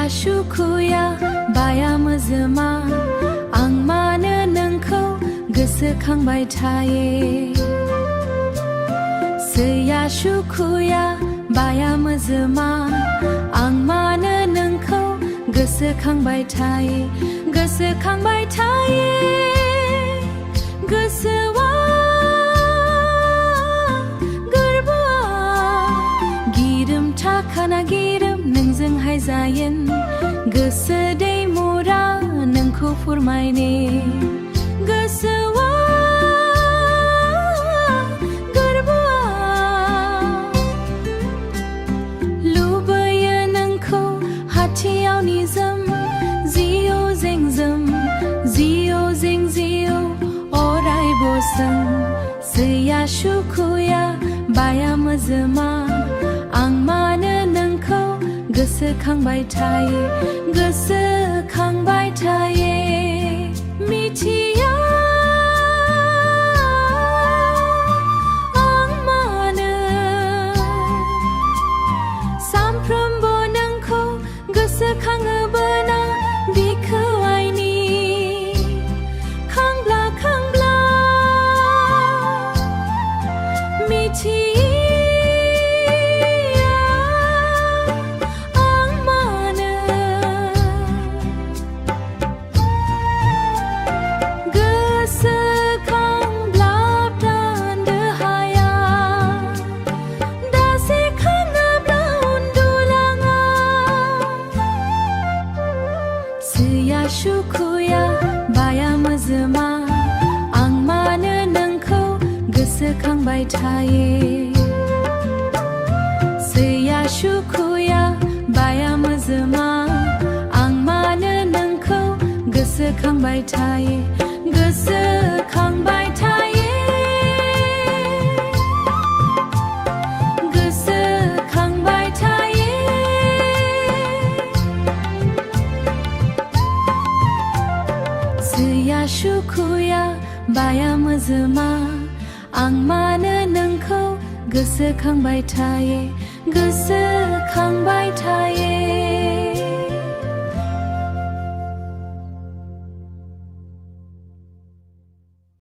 सुखुया बाया मोजोमा आं मानो नोंखौ गोसोखांबाय थायो सैया सुखुया बाया मोजोमा आं मानो नोंखौ गोसोखांबाय थायो गोसोआ गोरबोआ गिरोम थाखाना गिरोम नोंजोंहाय जायेन गोसो दैमुरा नोंखौ फोरमायने गोसोआ गोरबोआ लुबैयो नोंखौ हाथियाव निजोम जिउ जेंजोम जिउ जें जिउ अराय बोसों सैया सुखुया बाया मोजोमा आं मानो नोंखौ गोसोखांबाय थायो मिथिया आं मानो सानफ्रोमबो नोंखौ गोसोखाङोबोना बिखौ आइनि खांब्ला मिथिया आं मानो गोसोखांब्ला दान्दो हाया दासे खाङाब्ला उन्दुलाङा सैया सुखुया बाया मोजोमा आं मानो नोंखौ गोसोखांबाय थायो सैया सुखुया बाया मोजोमा आं मानो नोंखौ गोसोखांबाय थायो सैया सुखुया बाया मोजोमा आं मानो नोंखौ गोसोखांबाय थायो